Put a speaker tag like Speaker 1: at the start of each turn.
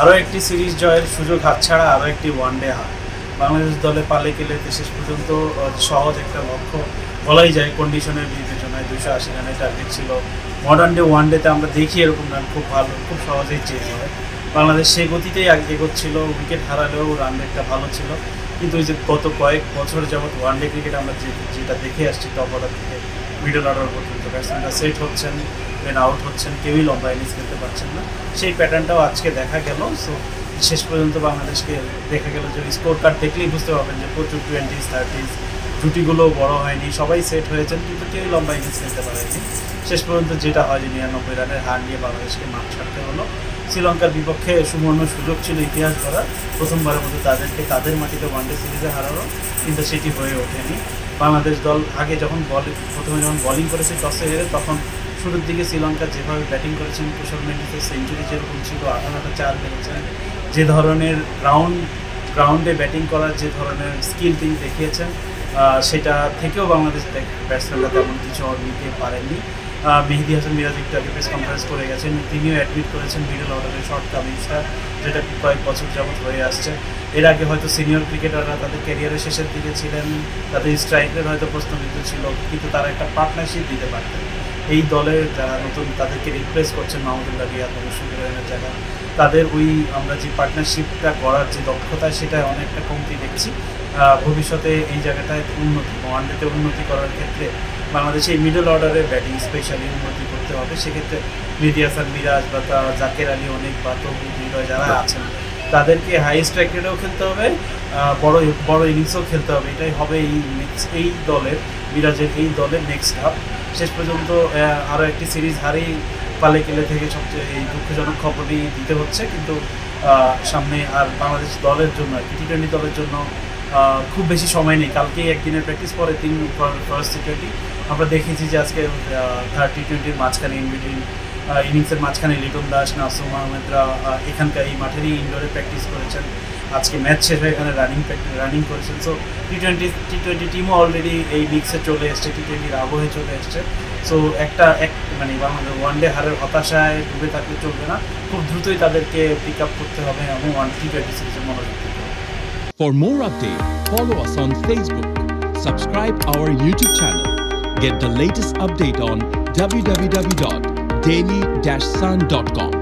Speaker 1: আরও একটি সিরিজ জয়ের সুযোগ হাতছাড়া, আরও একটি ওয়ানডে হার বাংলাদেশ দলে পালে গেলেতে শেষ পর্যন্ত সহজ একটা লক্ষ্য বলাই যায়। কন্ডিশনের বিবেচনায় 280 রানের টার্গেট ছিল। মডার্ন ডে ওয়ানডেতে আমরা দেখি এরকম রান খুব ভালো, খুব সহজেই চেঞ্জ হয়। বাংলাদেশ সেই গতিতেই এগোচ্ছিল, উইকেট হারালেও রান রেটটা ভালো ছিল। কিন্তু ওই যে গত কয়েক বছর যাবৎ ওয়ানডে ক্রিকেট আমরা যেটা দেখে আসছি, টপ অর্ডার থেকে মিডল অর্ডার পর্যন্ত ব্যাটসম্যানরা সেট হচ্ছেন, দেন আউট হচ্ছেন, কেউই লম্বা ইনিংস খেলতে পারছেন না। সেই প্যাটার্নটাও আজকে দেখা গেল। সো শেষ পর্যন্ত বাংলাদেশকে দেখা গেল যে স্কোর কার্ড দেখলেই বুঝতে পারবেন যে প্রচুর 20s 30s, জুটিগুলো বড় হয়নি, সবাই সেট হয়েছেন, কিন্তু কেউই লম্বা ইনিংস খেলতে পারেনি। শেষ পর্যন্ত যেটা হয় যে 99 রানের হার নিয়ে বাংলাদেশকে মাঠ ছাড়তে হলো। শ্রীলঙ্কার বিপক্ষে সুবর্ণ সুযোগ ছিল ইতিহাস গড়ার, প্রথমবারের মতো তাদেরকে তাদের মাটিতে ওয়ানডে সিরিজে হারানো, কিন্তু সেটি হয়ে ওঠেনি। বাংলাদেশ দল আগে প্রথমে যখন বোলিং করেছে টসে হেরে, তখন শুরুর দিকে শ্রীলঙ্কা যেভাবে ব্যাটিং করেছেন, কুশল মেন্ডিসের সেঞ্চুরি যেরকম ছিল, 18টা 4 মেরেছেন, যে ধরনের গ্রাউন্ডে ব্যাটিং করার যে ধরনের স্কিল তিনি দেখিয়েছেন, সেটা থেকেও বাংলাদেশ ব্যাটসম্যানরা তেমন কিছু নিতে পারেননি। মেহেদী হাসান মিরাজ একটু আগে প্রেস কনফারেন্স করে গেছেন, তিনিও অ্যাডমিট করেছেন মিডল অর্ডারের শর্ট কামিংসটা, যেটা কয়েক বছর যাবৎ হয়ে আসছে। এর আগে হয়তো সিনিয়র ক্রিকেটাররা তাদের ক্যারিয়ারের শেষের দিকে ছিলেন, তাদের স্ট্রাইকের হয়তো প্রশ্নবিদ্ধ ছিল, কিন্তু তারা একটা পার্টনারশিপ দিতে পারতেন। এই দলের যারা নতুন তাদেরকে রিপ্লেস করছেন মাহমুদুল্লাহ রিয়াদ, মুশফিকুরের জায়গায়, তাদের ওই আমরা যে পার্টনারশিপটা করার যে দক্ষতা, সেটা অনেকটা কমতি দেখছি। ভবিষ্যতে এই জায়গাটায় ওয়ানডেতে উন্নতি করার ক্ষেত্রে বাংলাদেশে এই মিডল অর্ডারের ব্যাটিং স্পেশালি উন্নতি করতে হবে। সেক্ষেত্রে মেহেদী হাসান মিরাজ বা জাকের আলী অনেক বা তৌহিদ হৃদয় যারা আছেন, তাদেরকে হাই স্ট্রাইক রেটেও খেলতে হবে, বড় ইনিংসও খেলতে হবে। এটাই হবে এই দলের, মিরাজের এই দলের নেক্সট হাফ। শেষ পর্যন্ত আরও একটি সিরিজ হারেই পালে কেলে থেকে সবচেয়ে এই দুঃখজনক খবরই দিতে হচ্ছে। কিন্তু সামনে আর বাংলাদেশ দলের জন্য, টি20 দলের জন্য খুব বেশি সময় নেই। কালকেই একদিনের প্র্যাকটিস, পরে ফার্স্ট টি20। আমরা দেখেছি যে আজকে টি20-র মাঝখানে ইনবিটুইন ইনিংসের মাঝখানে লিটন দাস, নাসুম আহমেদরা এখানকার এই মাঠেরই ইনডোরে প্র্যাকটিস করেছেন। আজকে ম্যাচ শেষ হয়ে এখানে রানিং করেছেন। সো টি20 টিমও অলরেডি এই মিক্সে চলে এসছে, টি20-র আবহে চলে এসছে। সো মানে বাংলাদেশ ওয়ানডে হারের হতাশায় ডুবে থাকলে চলবে না, খুব দ্রুতই তাদেরকে পিক আপ করতে হবে এবং টি20 সিরিজে মনোযোগ দিতে হবে।
Speaker 2: For more updates, follow us on Facebook, subscribe our YouTube channel, get the latest update on www.daily-sun.com.